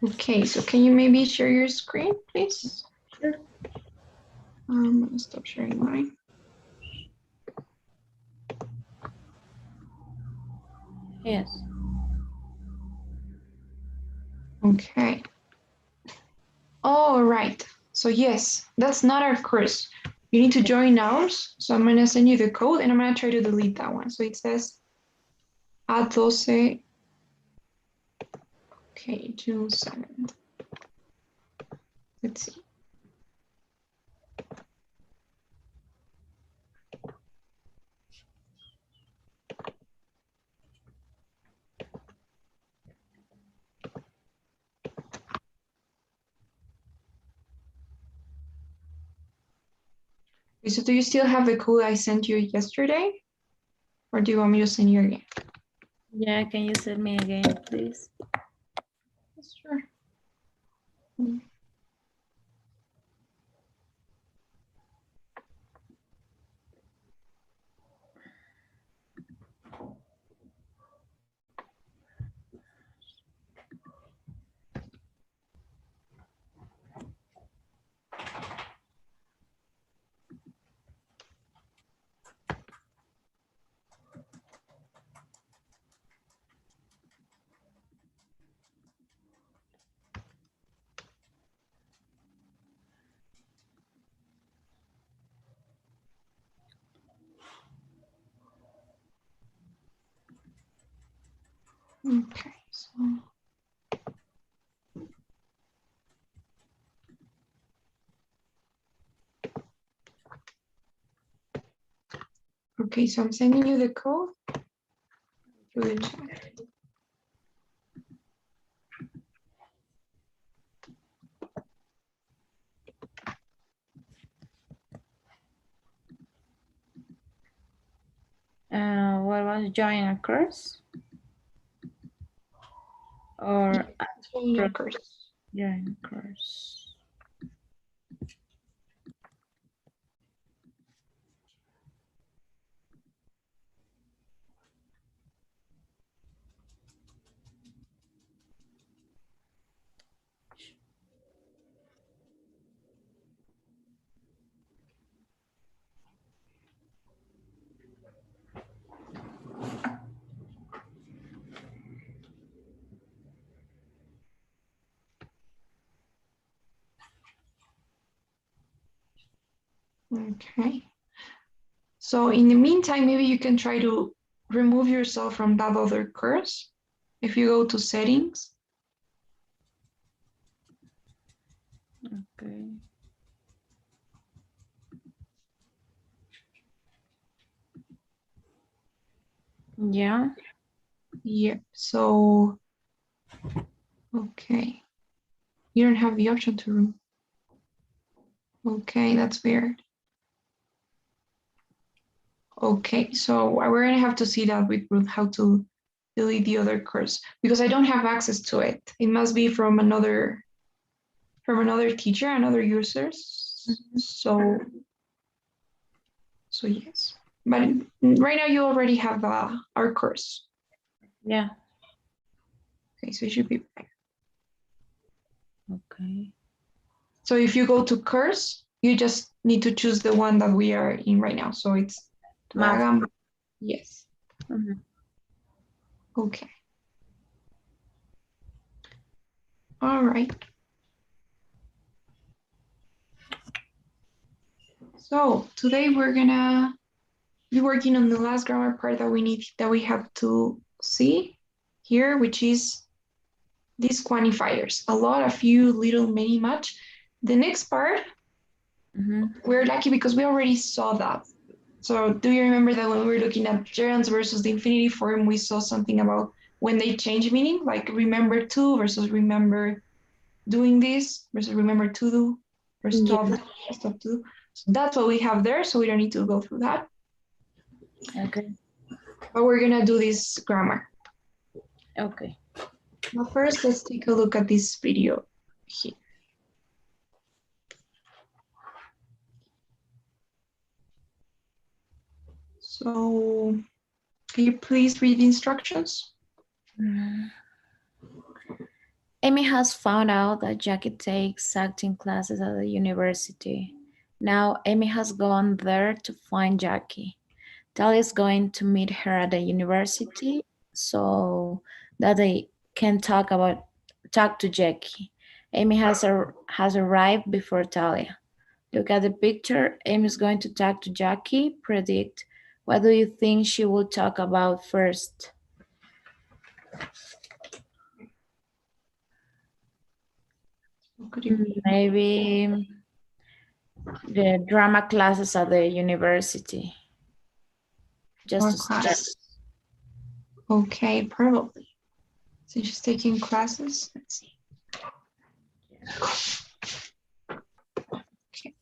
Okay, so can you maybe share your screen, please? Sure. I'm gonna stop sharing mine. Yes. Okay. All right. So yes, that's not our course. You need to join ours. So I'm gonna send you the code and I'm gonna try to delete that one. So it says A12. Okay, June 7th. Let's see. So do you still have the code I sent you yesterday? Or do you want me to send you again? Yeah, can you send me again, please? Sure. Okay, so okay, so I'm sending you the code through the chat. What was join a course? Or Join your course. join a course? Okay. So in the meantime, maybe you can try to remove yourself from that other course. If you go to settings, Okay. Yeah. yeah, so, okay. You don't have the option to remove. Okay, that's weird. Okay, so we're gonna have to see that with Ruth, how to delete the other course, because I don't have access to it. It must be from another teacher, another users. So yes, but right now you already have our course. Yeah. Okay, so it should be fine. Okay. So if you go to course, you just need to choose the one that we are in right now. So it's Math. yes. Mm-hmm. Okay. All right. So today we're gonna be working on the last grammar part that we have to see here, which is these quantifiers. A lot, a few, little, many, much. The next part, we're lucky because we already saw that. So do you remember that when we were looking at gerunds versus the infinitive form, we saw something about when they change meaning, like remember to versus remember doing this versus remember to do or stop, Yeah. stop to do. So that's what we have there, so we don't need to go through that. Okay. But we're gonna do this grammar. Okay. Now first, let's take a look at this video here. So can you please read the instructions? Amy has found out that Jackie takes acting classes at the university. Now Amy has gone there to find Jackie. Talia is going to meet her at the university so that they can talk to Jackie. Amy has arrived before Talia. Look at the picture. Amy is going to talk to Jackie. Predict. What do you think she will talk about first? Maybe the drama classes at the university. Just More to start. classes. Okay, probably. So she's taking classes. Let's see. Okay.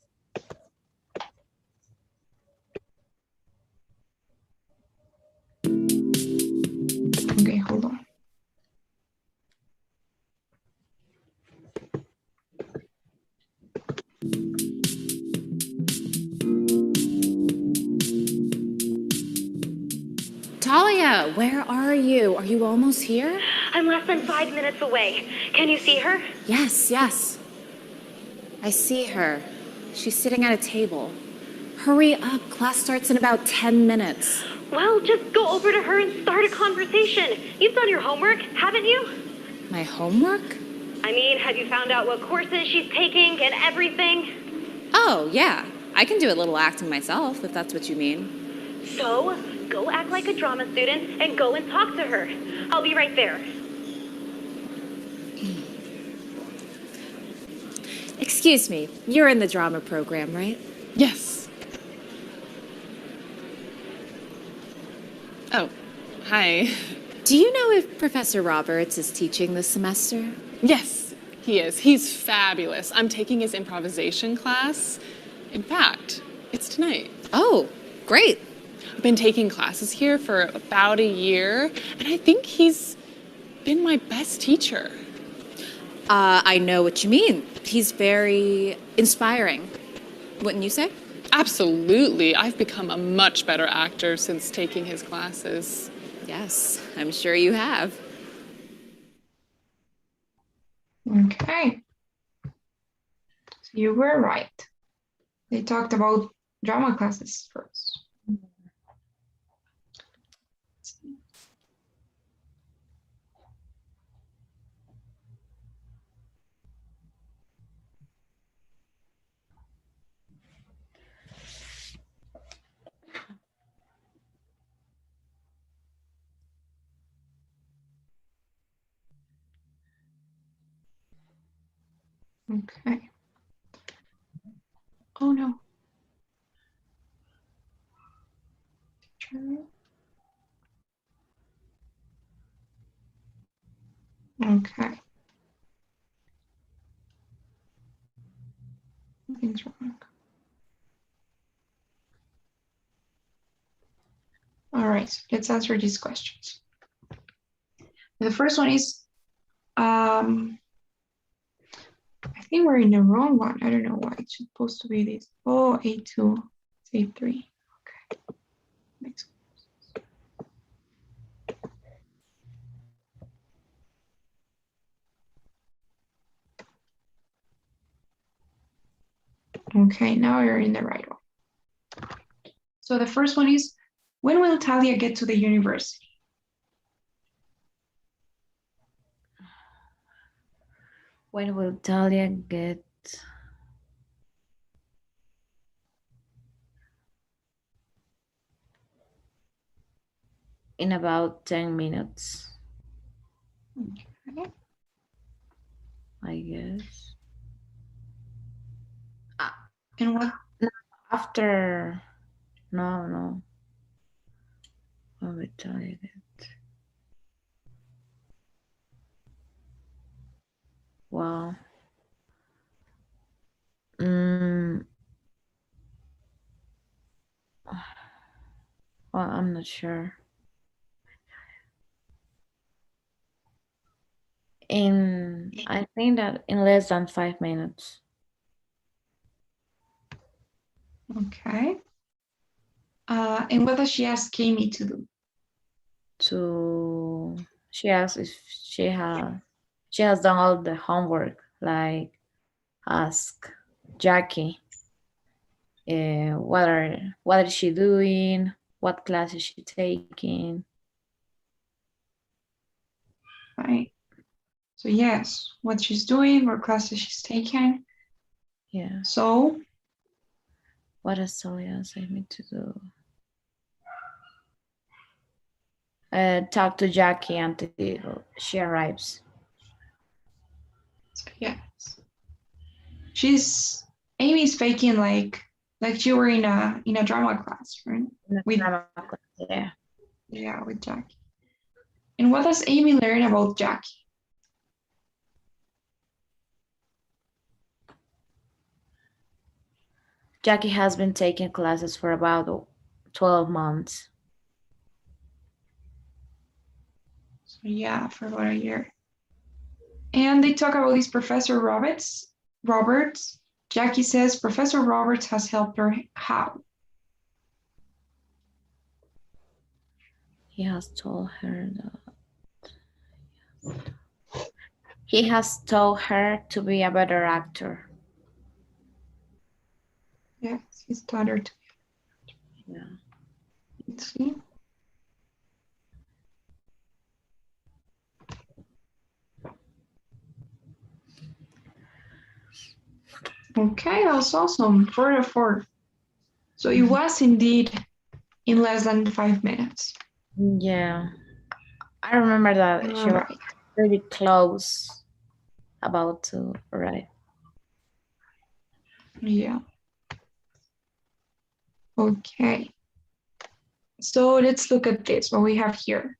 Okay, hold on. Talia, where are you? Are you almost here? I'm less than 5 minutes away. Can you see her? Yes. I see her. She's sitting at a table. Hurry up, class starts in about 10 minutes. Well, just go over to her and start a conversation. You've done your homework, haven't you? My homework? I mean, have you found out what courses she's taking and everything? Oh, yeah. I can do a little acting myself, if that's what you mean. So, go act like a drama student and go and talk to her. I'll be right there. Excuse me, you're in the drama program, right? Yes. Oh, hi. Do you know if Professor Roberts is teaching this semester? Yes, he is. He's fabulous. I'm taking his improvisation class. In fact, it's tonight. Oh, great. I've been taking classes here for about a year, and I think he's been my best teacher. I know what you mean. He's very inspiring, wouldn't you say? Absolutely. I've become a much better actor since taking his classes. Yes, I'm sure you have. Okay. So you were right. They talked about drama classes first. Okay. Oh no. Okay. Nothing's wrong. All right, let's answer these questions. The first one is, I think we're in the wrong one. I don't know why it's supposed to be this. Oh, A2, it's A3. Okay. Next. Okay, now you're in the right one. So the first one is, when will Talia get to the university? When will Talia get? In about 10 minutes. Okay. I guess. And what? After. No. When will Talia get? Wow. Well, I'm not sure. I think that in less than 5 minutes. Okay. And what does she ask Amy to do? She asked if she has She has done all the homework, like ask Jackie, what is she doing? What class is she taking? Right. So yes, what she's doing, what classes she's taking. Yeah. So What else I need to do? Talk to Jackie until she arrives. yes, Amy's faking like you were in a drama class, right? With Yeah. yeah, with Jackie. And what does Amy learn about Jackie? Jackie has been taking classes for about 12 months. So yeah, for about a year. And they talk about this Professor Roberts. Jackie says Professor Roberts has helped her how? He has told her that he has told her to be a better actor. Yes, he's taught her to. Yeah. Let's see. Okay, that was awesome. 4 to 4. So it was indeed in less than 5 minutes. Yeah. I remember that she was Right. really close about to arrive. Yeah. Okay. So let's look at this, what we have here.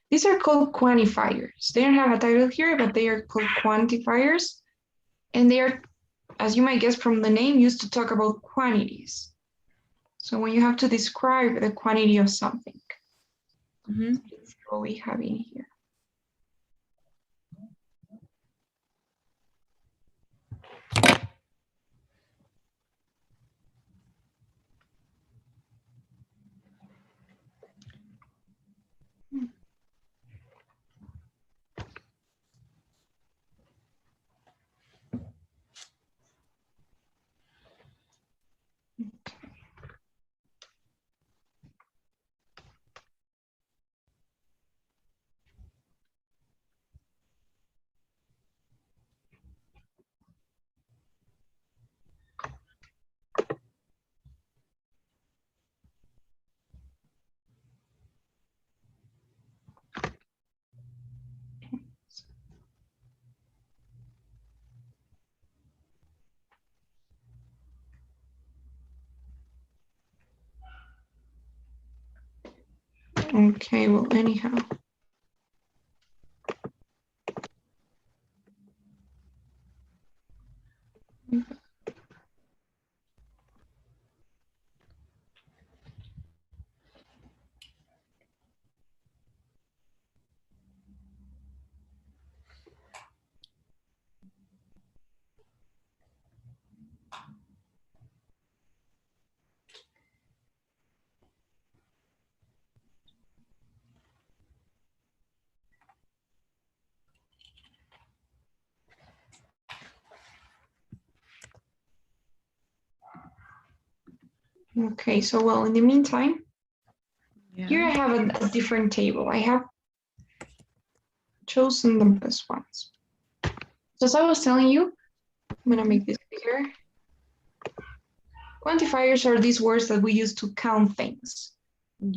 These are called quantifiers. They don't have a title here, but they are called quantifiers. And they are, as you might guess from the name, used to talk about quantities. So when you have to describe the quantity of something, that's what we have in here. Okay, well, anyhow. Okay, so well, in the meantime, here I have a different table. I have chosen the best ones. So as I was telling you, I'm gonna make this bigger. Quantifiers are these words that we use to count things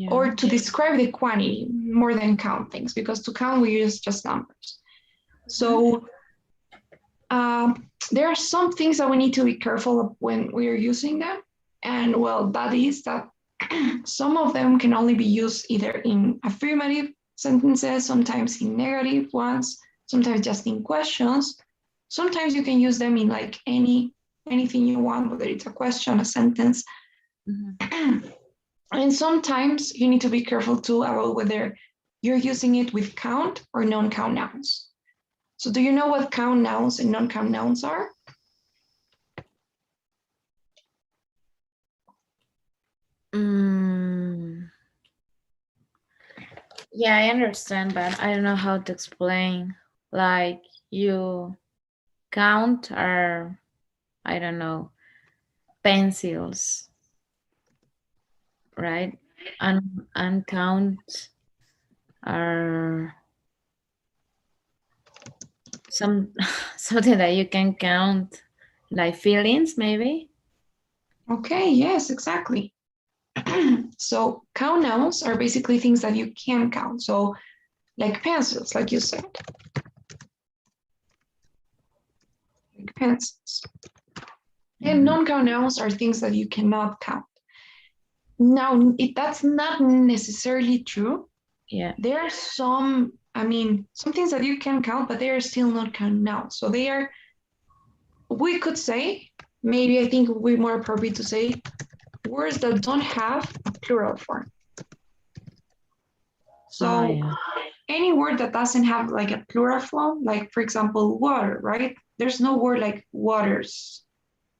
or to describe the quantity more than count things, because to count we use just numbers. So there are some things that we need to be careful of when we are using them. And well, that is that some of them can only be used either in affirmative sentences, sometimes in negative ones, sometimes just in questions. Sometimes you can use them in like anything you want, whether it's a question, a sentence. And sometimes you need to be careful too about whether you're using it with count or non-count nouns. So do you know what count nouns and non-count nouns are? Yeah, I understand, but I don't know how to explain like you count or, I don't know, pencils, right? And count are some something that you can count, like feelings, maybe. Okay, yes, exactly. So count nouns are basically things that you can count. So like pencils, like you said, like pencils. And non-count nouns are things that you cannot count. Now, that's not necessarily true. Yeah. There are some, some things that you can count, but they are still not count nouns. So they are, we could say, maybe I think it would be more appropriate to say words that don't have a plural form. So yeah. any word that doesn't have like a plural form, like for example, water, right? There's no word like waters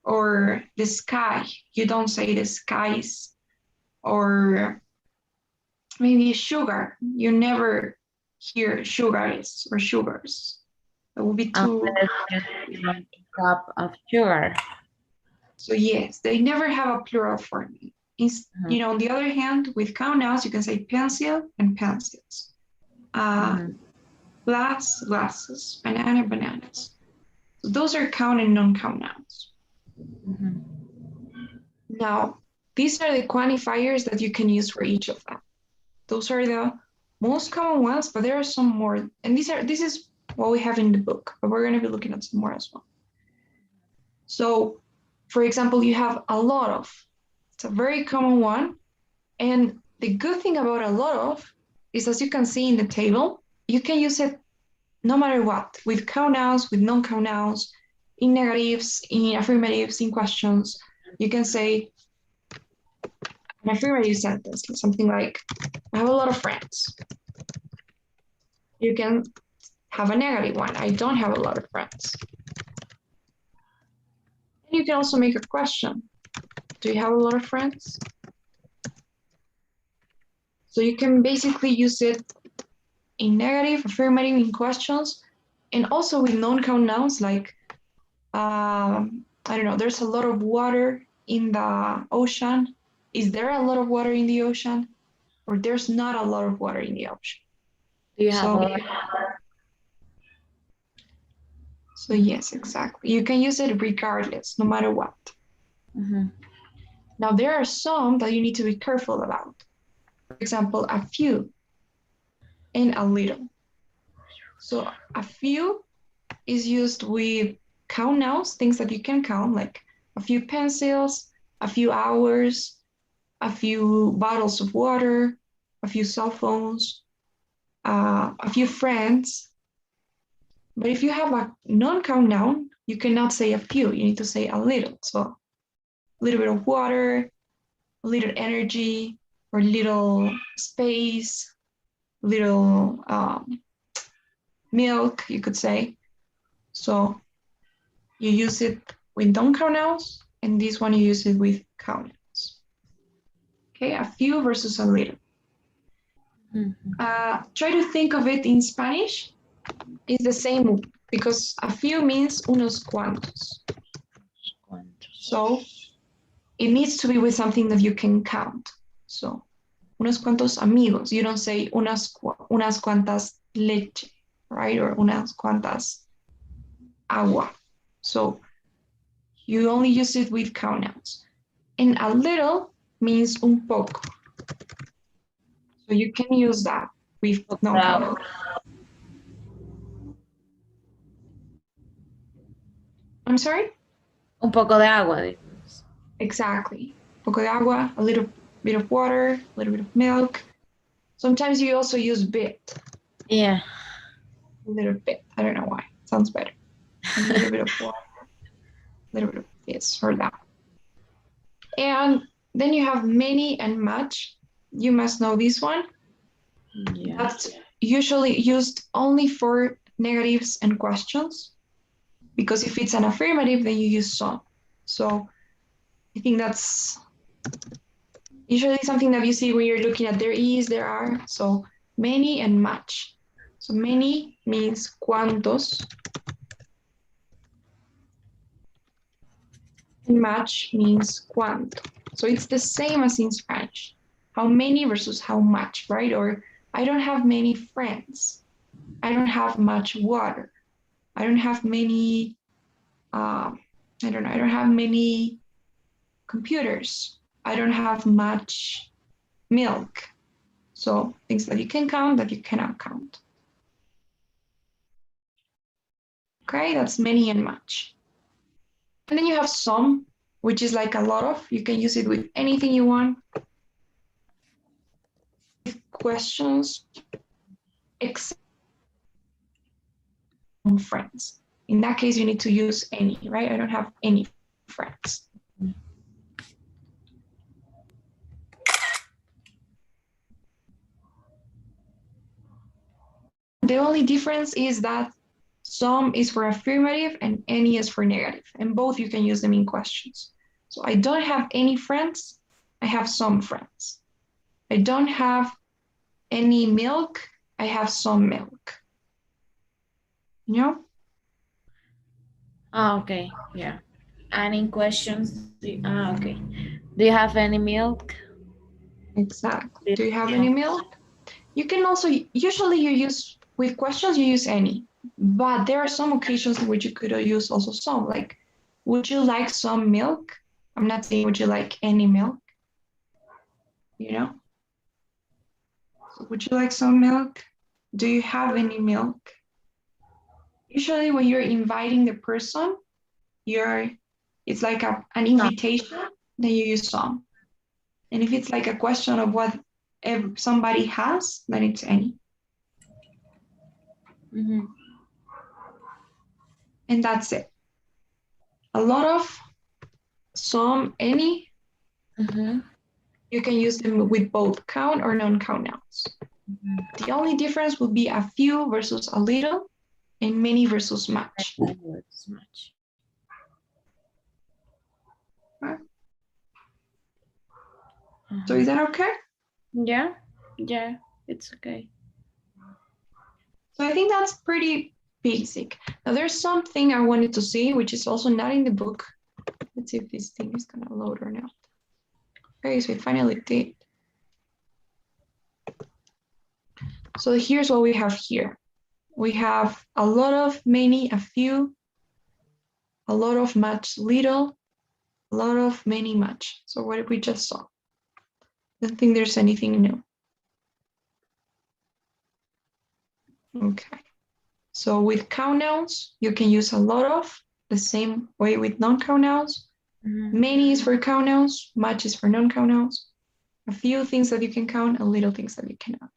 or the sky. You don't say the skies. Or maybe sugar. You never hear sugars or sugars. That would be too. Unless you want a cup of sugar. So yes, they never have a plural form. You know, on the other hand, with count nouns, you can say pencil and pencils. Glass, glasses, banana, bananas. So those are count and non-count nouns. Now, these are the quantifiers that you can use for each of them. Those are the most common ones, but there are some more. And this is what we have in the book, but we're going to be looking at some more as well. So, for example, you have a lot of. It's a very common one. And the good thing about a lot of is, as you can see in the table, you can use it no matter what, with count nouns, with non-count nouns, in negatives, in affirmatives, in questions. You can say an affirmative sentence, something like, I have a lot of friends. You can have a negative one, I don't have a lot of friends. And you can also make a question. Do you have a lot of friends? So you can basically use it in negative, affirmative, in questions, and also with non-count nouns like, I don't know, there's a lot of water in the ocean. Is there a lot of water in the ocean? Or there's not a lot of water in the ocean? Do you have a lot? So yes, exactly. You can use it regardless, no matter what. Now, there are some that you need to be careful about. For example, a few and a little. So a few is used with count nouns, things that you can count, like a few pencils, a few hours, a few bottles of water, a few cell phones, a few friends. But if you have a non-count noun, you cannot say a few, you need to say a little. So a little bit of water, a little energy, or little space, little milk, you could say. So you use it with non-count nouns, and this one you use it with count nouns. Okay, a few versus a little. Try to think of it in Spanish. It's the same because a few means unos cuantos. So it needs to be with something that you can count. So unos cuantos amigos. You don't say unas cuantas leche, right? Or unas cuantas agua. So you only use it with count nouns. And a little means un poco. So you can use that with non-count nouns. I'm sorry? Un poco de agua. Exactly. Un poco de agua, a little bit of water, a little bit of milk. Sometimes you also use bit. Yeah. A little bit. I don't know why. Sounds better. A little bit of water, a little bit of this or that. And then you have many and much. You must know this one. Yeah. That's usually used only for negatives and questions. Because if it's an affirmative, then you use some. So I think that's usually something that you see when you're looking at there is, there are. So many and much. So many means cuántos. And much means cuánto. So it's the same as in Spanish. How many versus how much, right? Or I don't have many friends. I don't have much water. I don't have many, I don't have many computers. I don't have much milk. So things that you can count, that you cannot count. Okay, that's many and much. And then you have some, which is like a lot of. You can use it with anything you want. Questions, except friends. In that case, you need to use any, right? I don't have any friends. The only difference is that some is for affirmative and any is for negative, and both you can use them in questions. So I don't have any friends, I have some friends. I don't have any milk, I have some milk. You know? Oh, okay, yeah. And in questions, okay. Do you have any milk? Exactly. Do you have any milk? You can also, usually you use, with questions, you use any, but there are some occasions in which you could use also some, like, would you like some milk? I'm not saying would you like any milk, you know? So would you like some milk? Do you have any milk? Usually when you're inviting the person, it's like an invitation, then you use some. And if it's like a question of what somebody has, then it's any. Mm-hmm. And that's it. A lot of, some, any, Mm-hmm. you can use them with both count or non-count nouns. Mm-hmm. The only difference would be a few versus a little, and many versus much. Much. Right. So is that okay? Yeah, it's okay. So I think that's pretty basic. Now there's something I wanted to see, which is also not in the book. Let's see if this thing is gonna load or not. Okay, so it finally did. So here's what we have here. We have a lot of, many, a few, a lot of, much, little, a lot of, many, much. So what did we just saw? Don't think there's anything new. Okay. So with count nouns, you can use a lot of, the same way with non-count nouns. Mm-hmm. Many is for count nouns, much is for non-count nouns. A few things that you can count, and little things that you cannot count.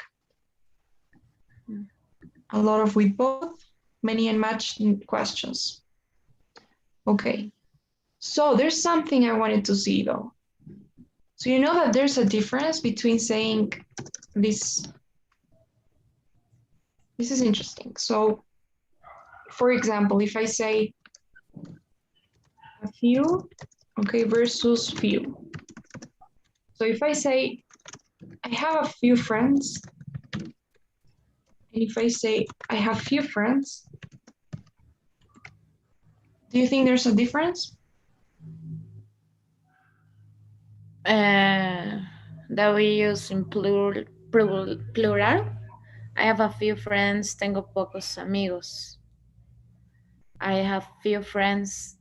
Mm-hmm. A lot of with both, many and much questions. Okay. So there's something I wanted to see though. So you know that there's a difference between saying this. This is interesting. So for example, if I say a few, okay, versus few. So if I say I have a few friends, and if I say I have few friends, do you think there's a difference? That we use in plural. I have a few friends, tengo pocos amigos. I have few friends.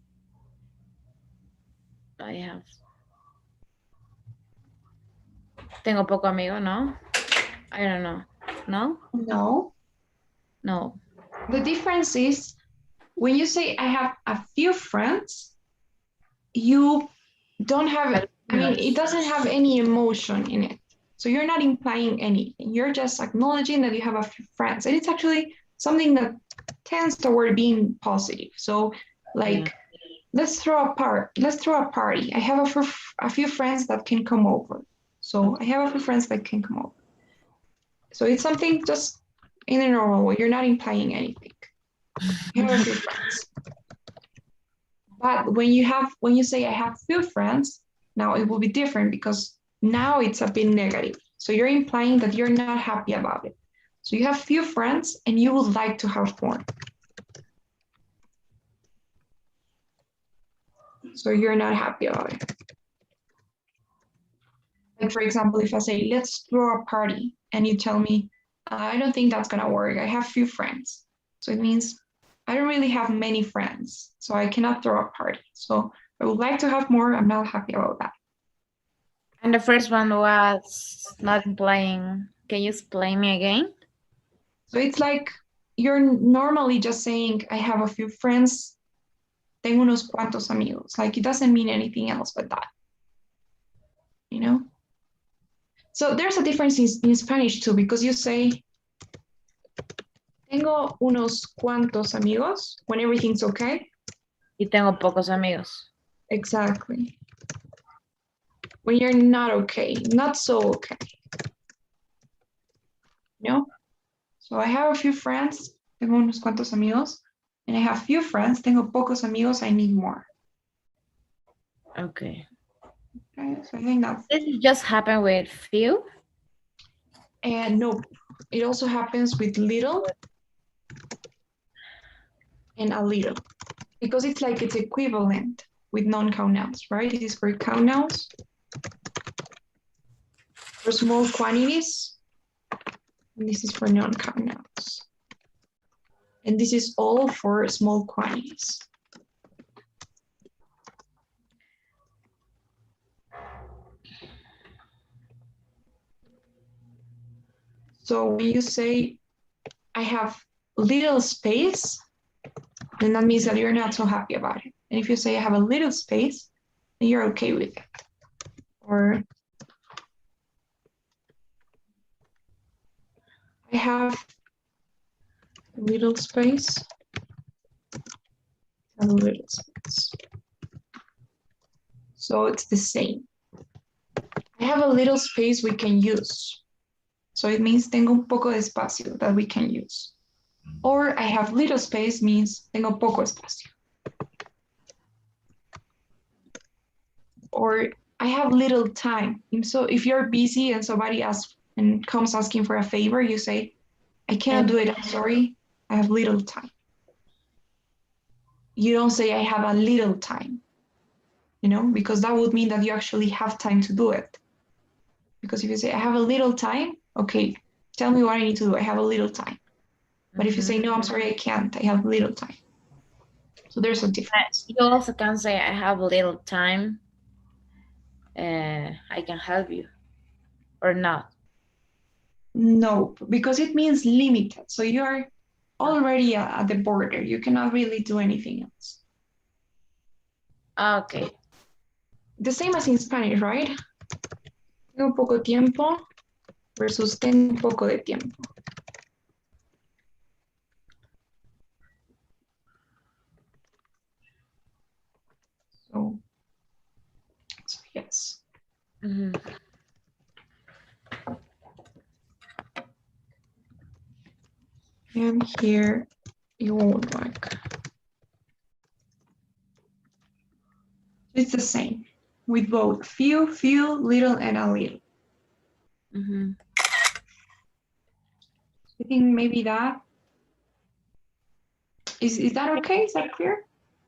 Tengo poco amigo, no? I don't know. No? No. No. The difference is when you say I have a few friends, you don't have, I mean, it doesn't have any emotion in it. So you're not implying anything. You're just acknowledging that you have a few friends. And it's actually something that tends toward being positive. So like, let's throw a party. I have a few friends that can come over. So I have a few friends that can come over. So it's something just in a normal way. You're not implying anything. You have a few friends. But when you say I have few friends, now it will be different because now it's a bit negative. So you're implying that you're not happy about it. So you have few friends and you would like to have more. So you're not happy about it. Like for example, if I say, let's throw a party, and you tell me, I don't think that's gonna work. I have few friends. So it means I don't really have many friends, so I cannot throw a party. So I would like to have more. I'm not happy about that. And the first one was not implying. Can you explain me again? So it's like you're normally just saying, I have a few friends. Tengo unos cuantos amigos. Like it doesn't mean anything else but that. You know? So there's a difference in Spanish too, because you say, tengo unos cuantos amigos when everything's okay. Y tengo pocos amigos. Exactly. When you're not okay, not so okay. You know? So I have a few friends, tengo unos cuantos amigos, and I have few friends, tengo pocos amigos, I need more. Okay. Okay, so I think that's... This just happened with few? And no, it also happens with little and a little, because it's like it's equivalent with non-count nouns, right? It is for count nouns, for small quantities, and this is for non-count nouns. And this is all for small quantities. So when you say, I have little space, then that means that you're not so happy about it. And if you say I have a little space, then you're okay with it. Or I have a little space, a little space. So it's the same. I have a little space we can use. So it means tengo un poco de espacio that we can use. Or I have little space means tengo poco espacio. Or I have little time. And so if you're busy and somebody asks and comes asking for a favor, you say, I can't do it, I'm sorry, I have little time. You don't say I have a little time, you know, because that would mean that you actually have time to do it. Because if you say I have a little time, okay, tell me what I need to do, I have a little time. But if you say, no, I'm sorry, I can't, I have little time. So there's a difference. You also can say, I have a little time. I can help you. Or not. No, because it means limited. So you are already at the border. You cannot really do anything else. Okay. The same as in Spanish, right? Tengo poco tiempo versus tengo poco de tiempo. So yes. Mm-hmm. And here you won't work. It's the same with both few, little, and a little. Mm-hmm. I think maybe that is that okay? Is that clear?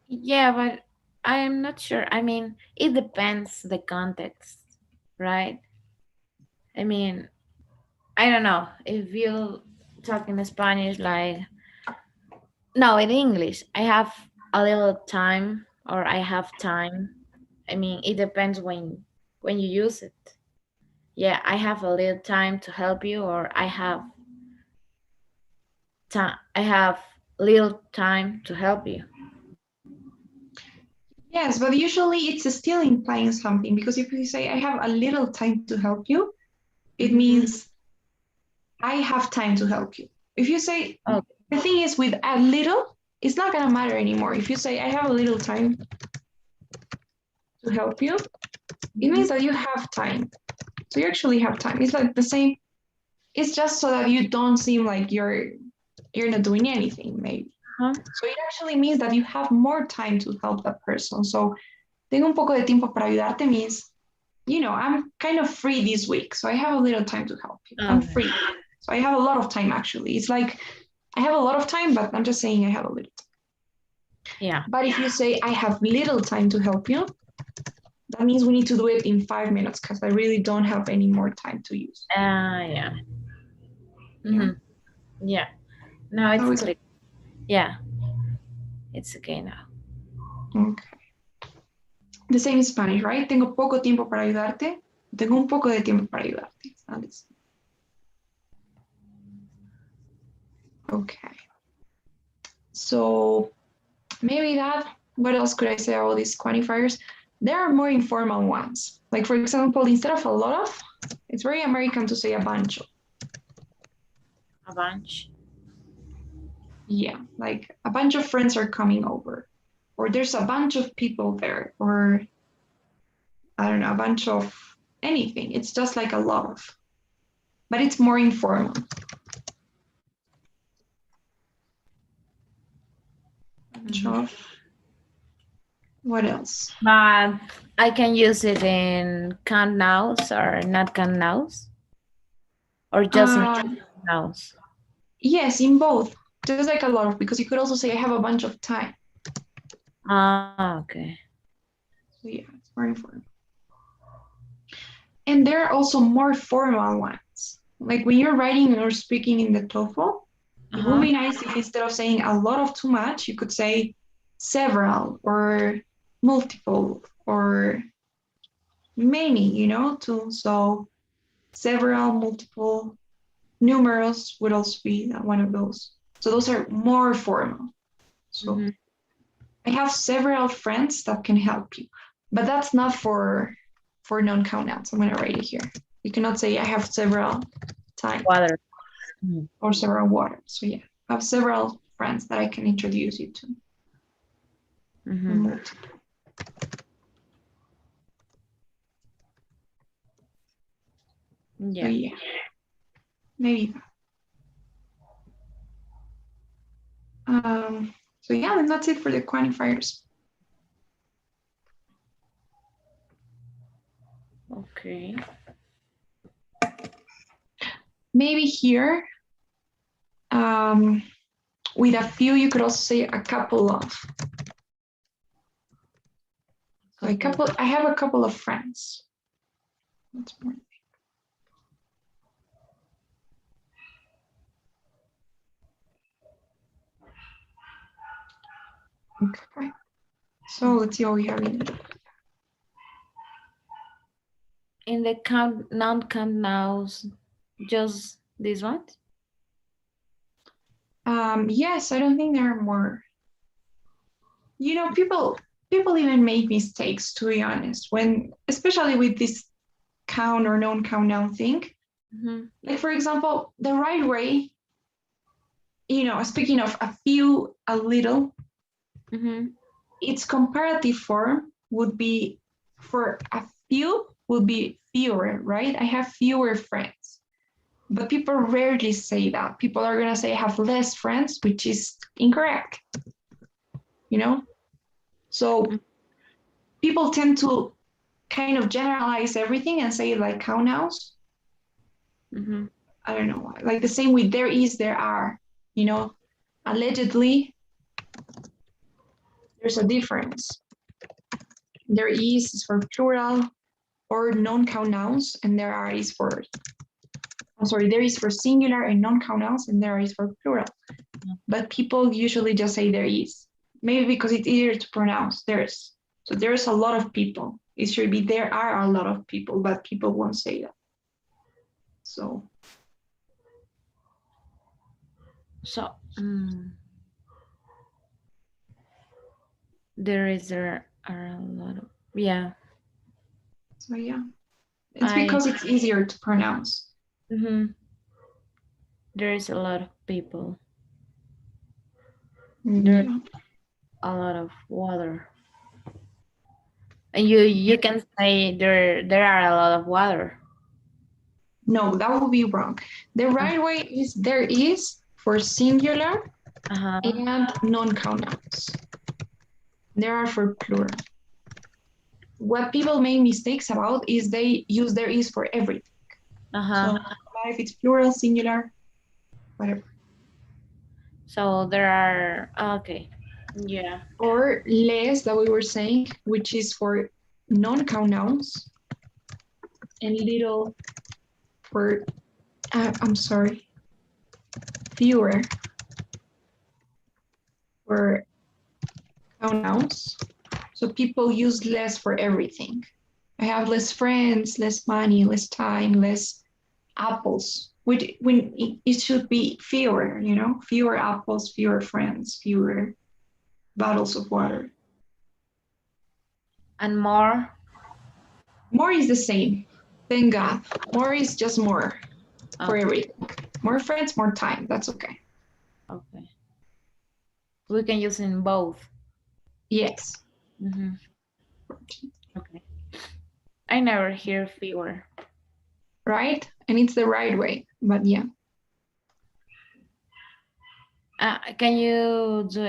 Yeah, but I am not sure. I mean, it depends the context, right? I mean, I don't know if you talk in Spanish like, no, in English, I have a little time or I have time. I mean, it depends when you use it. Yeah, I have a little time to help you, or I have time. I have little time to help you. Yes, but usually it's still implying something, because if you say I have a little time to help you, it means I have time to help you. If you say, Okay. the thing is with a little, it's not gonna matter anymore. If you say I have a little time to help you, it means that you have time. So you actually have time. It's like the same. It's just so that you don't seem like you're not doing anything, maybe. So it actually means that you have more time to help that person. So tengo un poco de tiempo para ayudarte means, you know, I'm kind of free this week, so I have a little time to help you. I'm free. So I have a lot of time actually. It's like I have a lot of time, but I'm just saying I have a little time. Yeah. But if you say I have little time to help you, that means we need to do it in 5 minutes because I really don't have any more time to use. Yeah. Mm-hmm. Yeah. No, So it's okay. Yeah. It's okay now. okay. The same in Spanish, right? Tengo poco tiempo para ayudarte. Tengo un poco de tiempo para ayudarte. Okay. So maybe that, what else could I say about these quantifiers? There are more informal ones. Like for example, instead of a lot of, it's very American to say a bunch of. A bunch. Yeah, like a bunch of friends are coming over. Or there's a bunch of people there. Or I don't know, a bunch of anything. It's just like a lot of. But it's more informal. Bunch of. What else? But I can use it in count nows or not count nows? Or just in nows? Yes, in both. Just like a lot of, because you could also say I have a bunch of time. Okay. So yeah, it's more informal. And there are also more formal ones. Like when you're writing or speaking in the TOEFL, it would be nice if instead of saying a lot of too much, you could say several or multiple or many, you know, too. So several, multiple, numerous would also be one of those. So those are more formal. So I have several friends that can help you, but that's not for non-count nouns. I'm going to write it here. You cannot say I have several time Water. or several water. So yeah, I have several friends that I can introduce you to. Yeah. So yeah, maybe. So yeah, and that's it for the quantifiers. Okay. Maybe here, with a few, you could also say a couple of. So I have a couple of friends. That's more. Okay. So let's see what we have in. In the non-count nows, just this one? Yes, I don't think there are more. You know, people even make mistakes, to be honest, when especially with this count or non-count noun thing. Like for example, the right way, you know, speaking of a few, a little, its comparative form would be for a few would be fewer, right? I have fewer friends. But people rarely say that. People are going to say I have less friends, which is incorrect. You know? So people tend to kind of generalize everything and say like count nouns. I don't know. Like the same with there is, there are. You know, allegedly, there's a difference. There is for plural or non-count nouns, and there are is for, I'm sorry, there is for singular and non-count nouns, and there is for plural. But people usually just say there is. Maybe because it's easier to pronounce, there's. So there's a lot of people. It should be there are a lot of people, but people won't say that. So. There are a lot of, yeah. So yeah, it's because it's easier to pronounce. There is a lot of people. There's a lot of water. And you can say there are a lot of water. No, that would be wrong. The right way is there is for singular and non-count nouns. There are for plural. What people make mistakes about is they use there is for everything. So if it's plural, singular, whatever. So there are, okay, yeah. Or les that we were saying, which is for non-count nouns, and little for, I'm sorry, fewer for count nouns. So people use less for everything. I have less friends, less money, less time, less apples. When it should be fewer, you know, fewer apples, fewer friends, fewer bottles of water. And more? More is the same. Thank God. More is just more for Okay. everything. More friends, more time. That's okay. Okay. We can use in both. Yes. Mm-hmm. Okay. I never hear fewer. Right? And it's the right way. But yeah. Can you do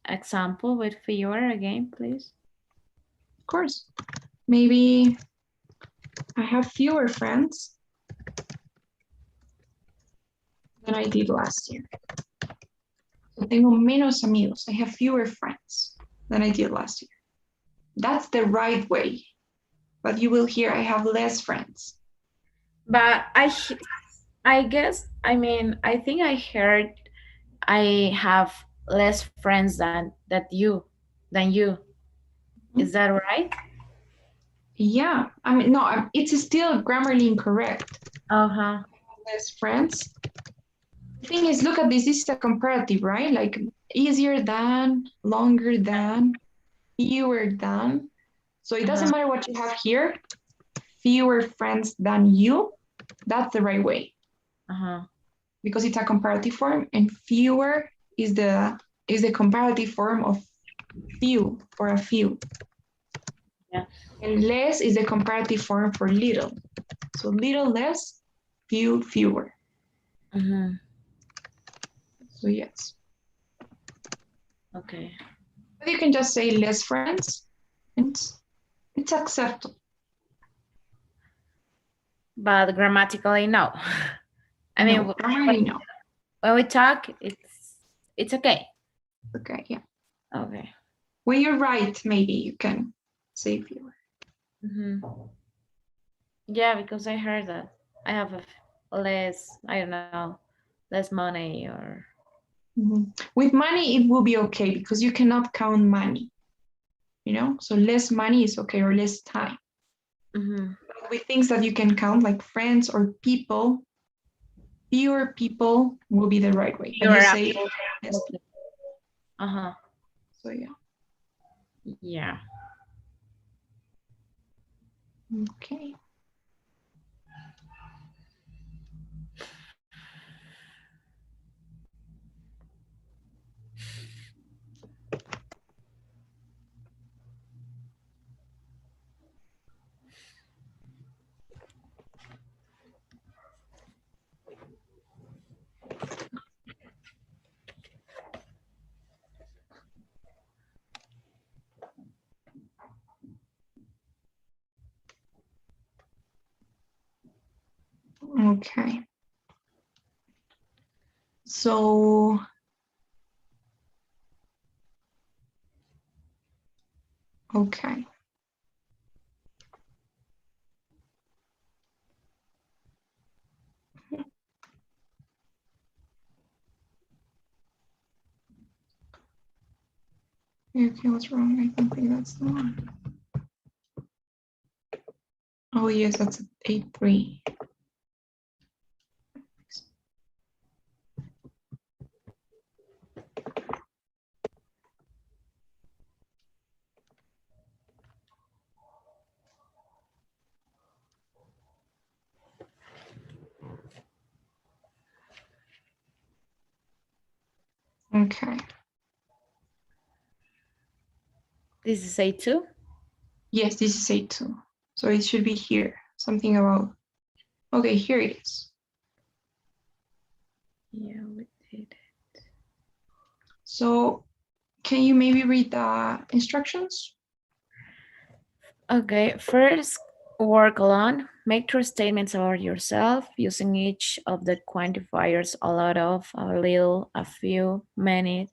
example with fewer again, please? Of course. Maybe I have fewer friends than I did last year. So tengo menos amigos. I have fewer friends than I did last year. That's the right way. But you will hear I have less friends. But I guess, I mean, I think I heard I have less friends than you. Is that right? Yeah. I mean, no, it's still grammarly incorrect. Uh-huh. Less friends. The thing is, look at this. This is a comparative, right? Like easier than, longer than, fewer than. So it doesn't matter what you have here. Fewer friends than you. That's the right way. Uh-huh. Because it's a comparative form, and fewer is the comparative form of few or a few. Yeah. And less is the comparative form for little. So little less, few fewer. Mm-hmm. So yes. Okay. But you can just say less friends. It's acceptable. But grammatically, no. I mean, No, grammarly, no. when we talk, it's okay. Okay, yeah. Okay. When you're right, maybe you can say fewer. Mm-hmm. Yeah, because I heard that I have less, I don't know, less money or. Mm-hmm. With money, it will be okay because you cannot count money. You know, so less money is okay, or less time. Mm-hmm. With things that you can count, like friends or people, fewer people will be the right way. And you say less. Uh-huh. So yeah. Yeah. Okay. Okay. So okay. Okay, what's wrong? I don't think that's the one. Oh yes, that's 8-3. Okay. This is A2? Yes, this is 8-2. So it should be here. Something about. Okay, here it is. Yeah, we did it. So can you maybe read the instructions? Okay, first work alone. make true statements about yourself using each of the quantifiers a lot of, a little, a few, many,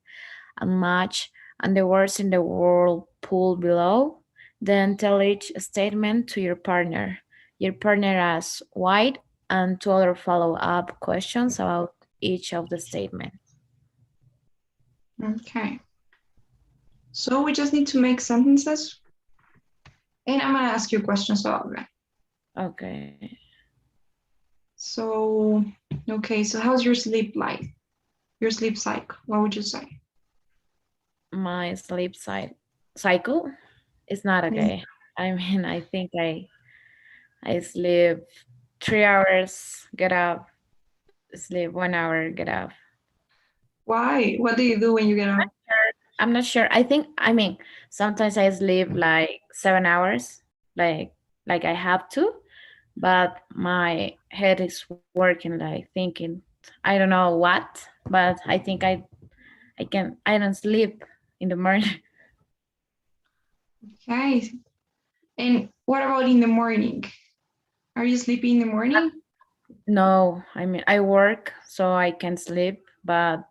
and much, and the words in the whirlpool below. Then tell each statement to your partner. Your partner asks why and two other follow-up questions about each of the statements. Okay. So we just need to make sentences. And I'm going to ask you questions about that. Okay. So, okay, so how's your sleep like? Your sleep cycle, what would you say? My sleep cycle is not okay. I mean, I think I sleep 3 hours, get up, sleep 1 hour, get up. Why? What do you do when you get up? I'm not sure. I mean, sometimes I sleep like 7 hours, like I have to, but my head is working, like thinking, I don't know what, but I think I don't sleep in the morning. Okay. And what about in the morning? Are you sleeping in the morning? No, I mean, I work so I can sleep, but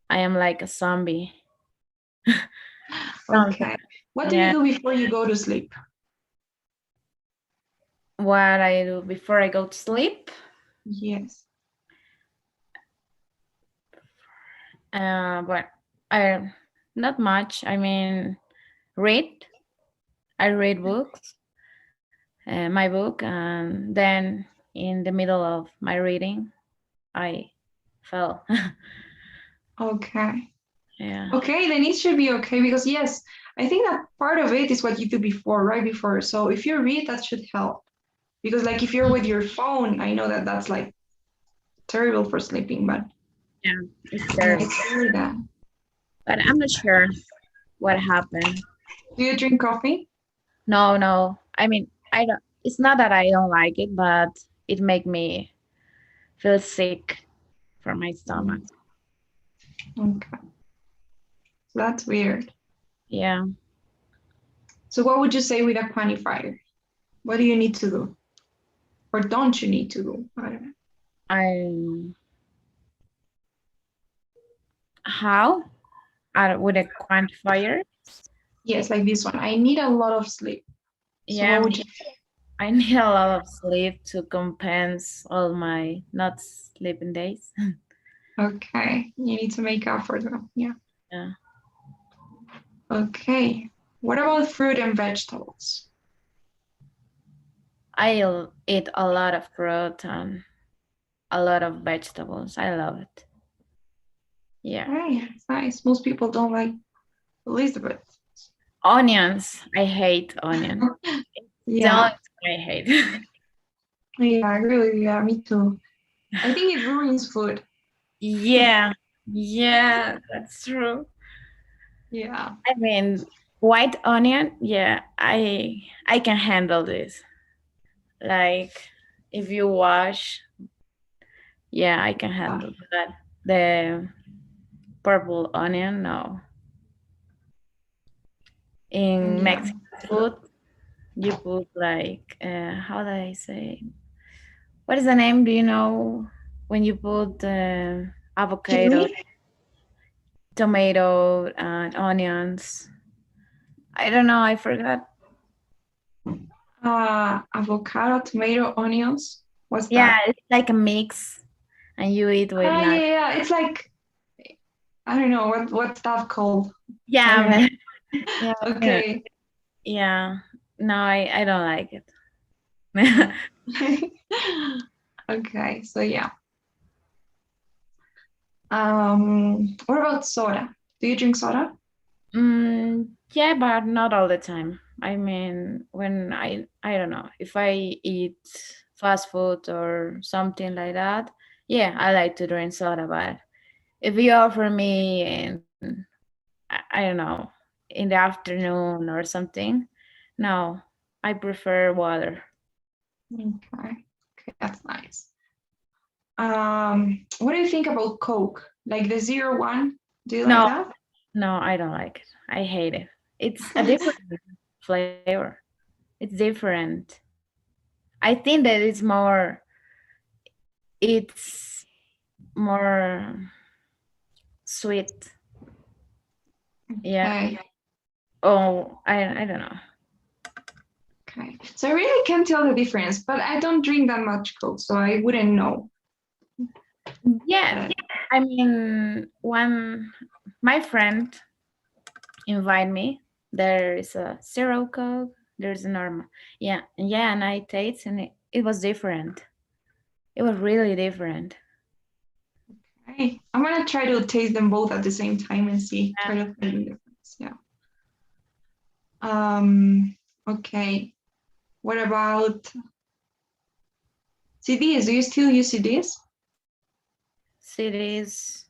I am like a zombie. Okay. What do you Yeah. do before you go to sleep? What I do before I go to sleep? Yes. But I not much. I mean, read. I read books, my book, and then in the middle of my reading, I fell. Okay. Yeah. Okay, then it should be okay because yes, I think that part of it is what you do before, right before. So if you read, that should help. Because like if you're with your phone, I know that that's like terrible for sleeping, but Yeah, it's I terrible. hear that. But I'm not sure what happened. Do you drink coffee? No, no. I mean, I don't. It's not that I don't like it, but it make me feel sick from my stomach. Okay. So that's weird. Yeah. So what would you say with a quantifier? What do you need to do? Or don't you need to do? I don't know. I how? With a quantifier? Yes, like this one. I need a lot of sleep. So Yeah, what would you I need a lot of sleep to compensate all my not sleeping days. Okay. You need to make up for them. Yeah. Yeah. Okay. What about fruit and vegetables? I'll eat a lot of fruit and a lot of vegetables. I love it. Yeah. Right, it's nice. Most people don't like Elizabeth. Onions. I hate onions. The only Yeah, thing I hate. yeah, I agree with you. Yeah, me too. I think it ruins food. Yeah. Yeah, that's true. Yeah. I mean, white onion, yeah, I can handle this. Like if you wash, yeah, I can handle that. The purple onion, no. In Yeah. Mexican food, you put like how do I say? What is the name? Do you know when you put avocado, Chili, tomato, and onions? I don't know. I forgot. avocado, tomato, onions. What's Yeah, that? it's like a mix, and you eat with like Yeah, yeah. It's like I don't know what's that called. I yeah, don't know. yeah, yeah. Okay. Yeah. No, I don't like it. Okay, so yeah. What about soda? Do you drink soda? Yeah, but not all the time. I mean, when I don't know, if I eat fast food or something like that, yeah, I like to drink soda. But if you offer me I don't know, in the afternoon or something, no, I prefer water. Okay. Okay, that's nice. What do you think about Coke? Like the 0 1? Do you like No, that? no, I don't like it. I hate it. It's a different flavor. It's different. I I think that it's more sweet. Yeah. Okay. Oh, I don't know. Okay. So I really can't tell the difference, but I don't drink that much Coke, so I wouldn't know. Yeah. I mean, when my friend invite me, there is a zero Coke, there's a normal. Yeah. And I taste and it was different. It was really different. Okay. I'm gonna try to taste them both at the same time and see. Yeah. Try to find the difference. Yeah. Okay. What about CDs? Do you still use CDs? Cities.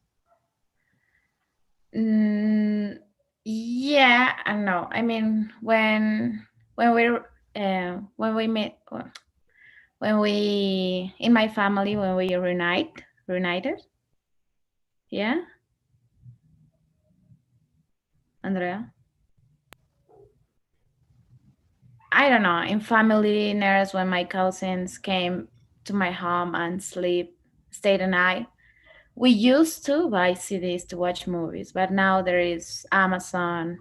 Yeah and no. I mean, when we met, when we in my family, when we reunited. Yeah, Andrea. I don't know. In family dinners, when my cousins came to my home and stayed the night, we used to buy CDs to watch movies, but now there is Amazon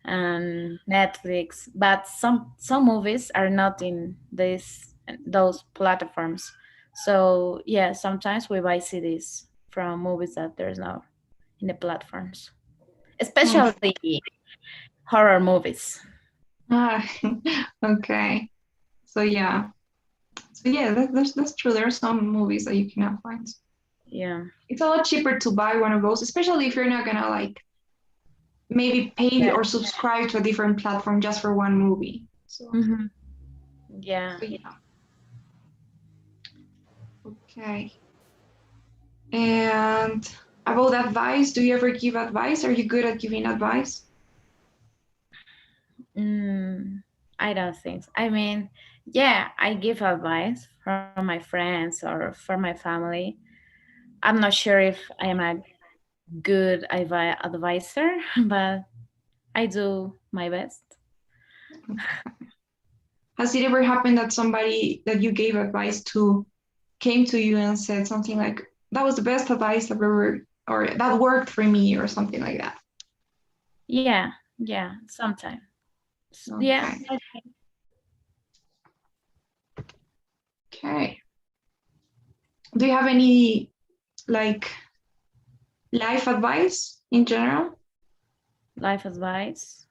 and Netflix. But some movies are not in those platforms. So yeah, sometimes we buy CDs from movies that there's no in the platforms, Mm. especially horror movies. Ah, okay. So yeah. So yeah, that's true. There are some movies that you cannot find. Yeah. It's a lot cheaper to buy one of those, especially if you're not gonna like maybe pay Yeah. or subscribe to a different platform just for one movie. So, Hmm. Yeah. so yeah. Okay. And about advice, do you ever give advice? Are you good at giving advice? I don't think so. I mean, yeah, I give advice from my friends or for my family. I'm not sure if I am a good advisor, but I do my best. Has it ever happened that somebody that you gave advice to came to you and said something like, that was the best advice I've ever, or that worked for me, or something like that? Yeah, sometimes. Yeah. Okay. Okay. Do you have any like life advice in general? Life advice.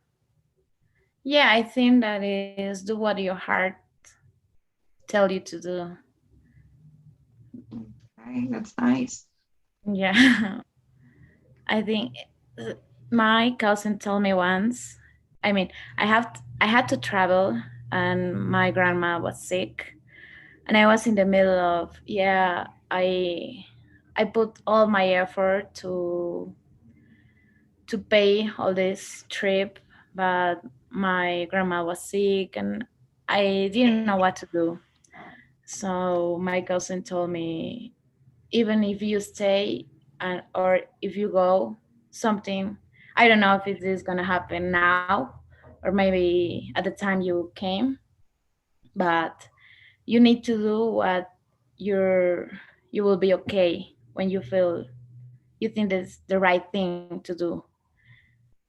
Yeah, I think that is do what your heart tell you to do. Okay, that's nice. Yeah. I think my cousin told me once. I mean, I had to travel, and my grandma was sick, and I was in the middle of I put all my effort to pay all this trip, but my grandma was sick, and I didn't know what to do. So my cousin told me, even if you stay or if you go, something, I don't know if it is going to happen now or maybe at the time you came, but you need to do what you're you will be okay when you think that's the right thing to do,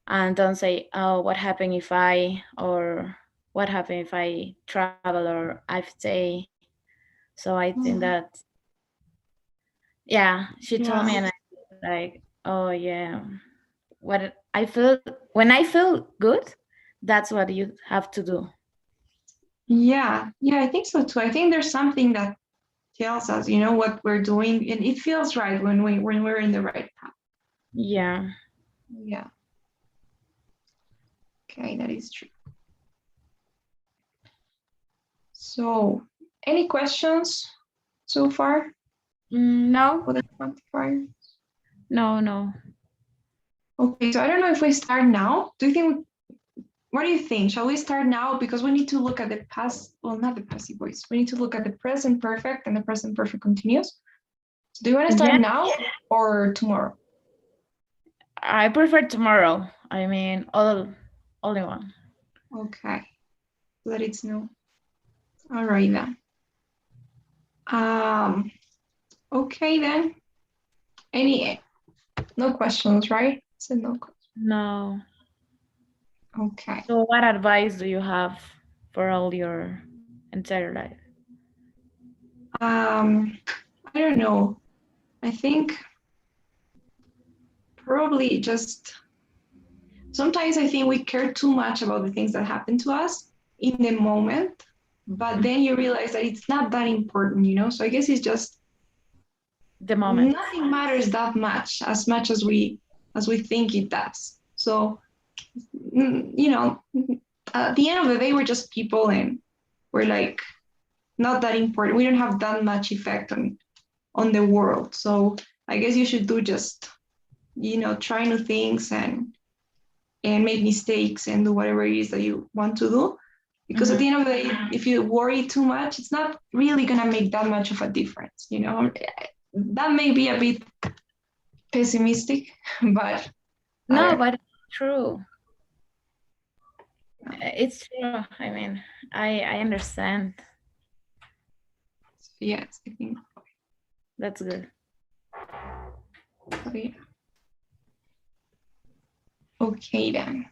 and don't say, oh, what happened if I, or what happened if I travel or I stay. So I think Mhm. that, yeah, she told Yeah. me, and I was like, oh yeah, what I feel when I feel good, that's what you have to do. Yeah. Yeah, I think so too. I think there's something that tells us, what we're doing, and it feels right when we're in the right path. Yeah. Yeah. Okay, that is true. So, any questions so far No, for the quantifier? no. Okay, so I don't know if we start now. What do you think? Shall we start now? Because we need to look at the past, well, not the passive voice. We need to look at the present perfect and the present perfect continuous. So do you want to Yeah, start now or tomorrow? I prefer tomorrow. I mean, only one. Okay, let it know. All right then. Okay then. No questions, right? So no questions. No. Okay. So what advice do you have for all your entire life? I don't know. I think probably just sometimes I think we care too much about the things that happen to us in the moment, but then you realize that it's not that important, you know? So I guess it's just The moment. nothing matters that much as we think it does. So you know, at the end of the day, we're just people and we're like not that important. We don't have that much effect on the world. So I guess you should do just, try new things and make mistakes and do whatever it is that you want to do. Because at the end of the day, if you worry too much, it's not really gonna make that much of a difference, you know. That may be a bit pessimistic, but No, but it's true. It's true. I mean, I understand. yes, I think That's good. so, yeah. Okay then.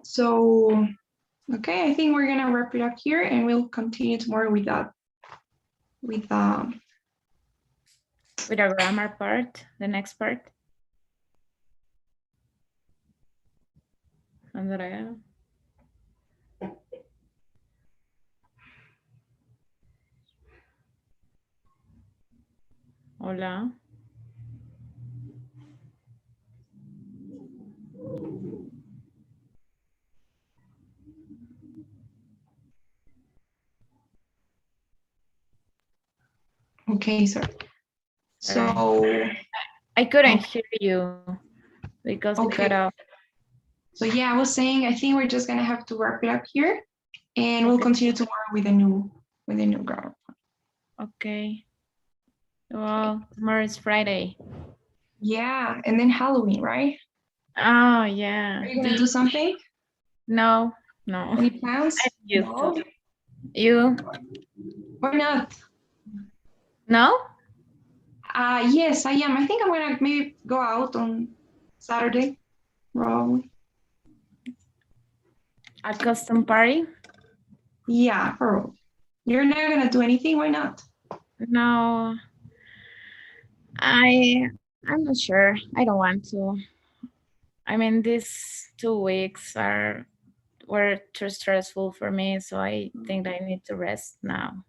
So, okay, I think we're gonna wrap it up here, and we'll continue tomorrow with that. With With our grammar part, the next part. Andrea. Hola. okay, sorry. So I couldn't hear you because it cut okay. off. So yeah, I was saying I think we're just gonna have to wrap it up here, and we'll continue tomorrow with a new grammar. Okay. Well, tomorrow is Friday. Yeah, and then Halloween, right? Oh yeah. Are you gonna do something? No, no. Any plans? I used No? to. You? Why not? No? Yes, I am. I think I'm gonna maybe go out on Saturday, probably. A custom party? Yeah, probably. You're not gonna do anything? Why not? No. I'm not sure. I don't want to. I mean, these 2 weeks were too stressful for me, so I think I need to rest now.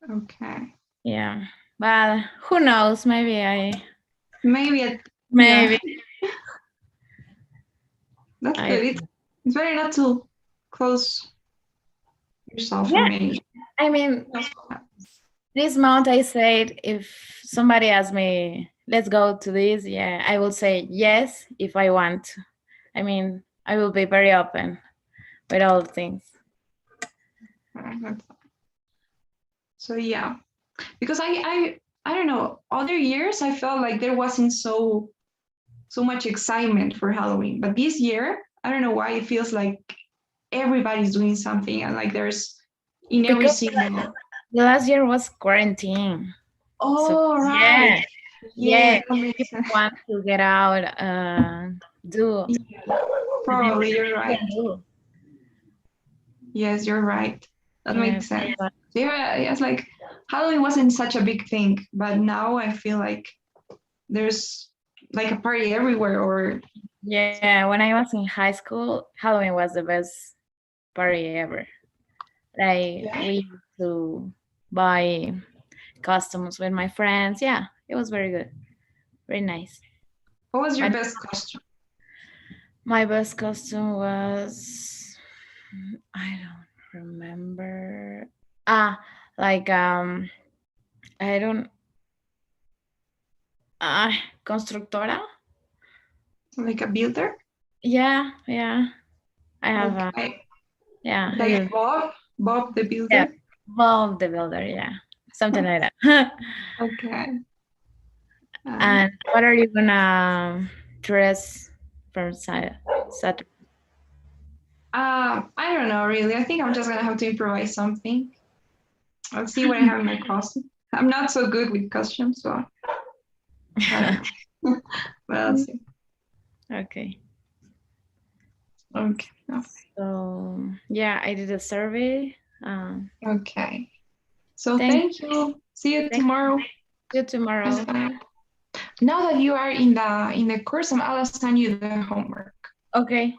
Okay. Yeah. But who knows? Maybe Maybe. maybe. Yeah, that's good. It's better not to close yourself Yeah. from any. I mean, this month I said if somebody asks me, let's go to this, yeah, I will say yes if I want to. I mean, I will be very open with all things. So yeah, because I don't know. Other years I felt like there wasn't so much excitement for Halloween, but this year I don't know why it feels like everybody's doing something and like there's in every Because single. the last year was quarantine. Oh, So, right. yeah, That makes people sense. want to get out, do. Probably you're right. do. Yes, you're right. That Yeah, makes sense. Yeah, it's like Halloween wasn't such a big thing, but now I feel like there's like a party everywhere or yeah, when I was in high school, Halloween was the best party ever. Like we used to buy costumes with my friends. Yeah, it was very good, very nice. what was your But best costume? my best costume was, I don't remember. Like I don't. Constructora. Like a builder? Yeah, yeah. I have. Okay. Yeah. Like Bob the builder? Yeah. Bob the Builder. Yeah, something like that. Okay. And what are you gonna dress from Saturday? I don't know really. I think I'm just gonna have to improvise something. I'll see what I have in my costume. I'm not so good with costumes, so I don't know. But I'll see. Okay. Okay. So yeah, I did a survey. Okay. So Thank thank you. See you thank tomorrow. you tomorrow. Bye. Now that you are in the course, I'll assign you the homework. Okay.